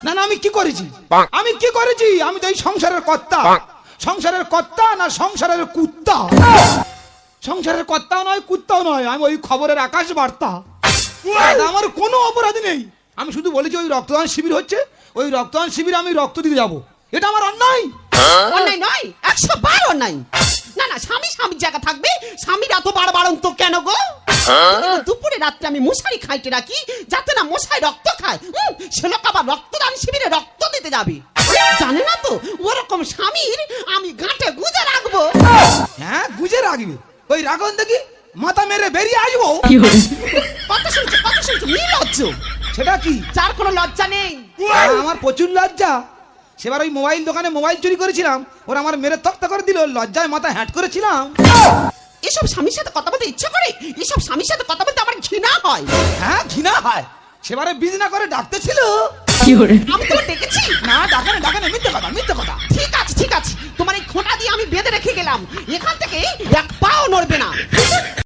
না না, আমি কি করেছি? আমি কি করেছি? আমি তো এই সংসারের কর্তা। সংসারের কর্তা না সংসারের কুত্তা? সংসারের কর্তাও নয়, কুত্তাও নয়, আমি ওই খবরের আকাশ বার্তা। আমার কোনো অপরাধ নেই। আমি শুধু বলেছি ওই রক্তদান শিবির হচ্ছে, ওই রক্তদান শিবিরে আমি রক্ত দিতে যাব। এটা আমার অন্যায়? অন্যায় নয়, 100 বার অন্যায়। না না, স্বামী স্বামীর জায়গা থাকবে, স্বামীর এত বাড়াবাড়ন্ত কেন গো? দুপুরে রাত্রে আমি মশারি খাইতে রাখি যাতে না মশাই রক্ত খায়। সে লোক আবার রক্তদান শিবিরে রক্ত দিতে যাবে, জানে না তো ওরকম স্বামীর আমি গাঁটে গুজে রাখবো। হ্যাঁ, গুজে রাখবে? ওই রাগন দেখি মাথা মেরে বেরিয়ে আসবো। কথা শুনছো নির্লজ্জ। সেটা কি? যার কোনো লজ্জা নেই। আমার প্রচুর লজ্জা। সেবার ওই মোবাইল দোকানে মোবাইল চুরি করেছিলাম, ওরা আমার মেরে তক্তা করে দিল, লজ্জায় মাথা হ্যাট করেছিলাম। এসব স্বামীর সাথে কথা বলতে ইচ্ছা করে, এসব স্বামীর সাথে কথা বলতে আমার ঘৃণা হয়। হ্যাঁ, ঘৃণা হয়। সেবারে বিজনা করে ডাকতে ছিল। আমি তোমার ডেকেছি? না, ডাকানে ডাকানে, মিথ্যে কথা, মিথ্যে কথা। ঠিক আছে, তোমার এই খোঁটা দিয়ে আমি বেঁধে রেখে গেলাম, এখান থেকে এক পাও নড়বে না।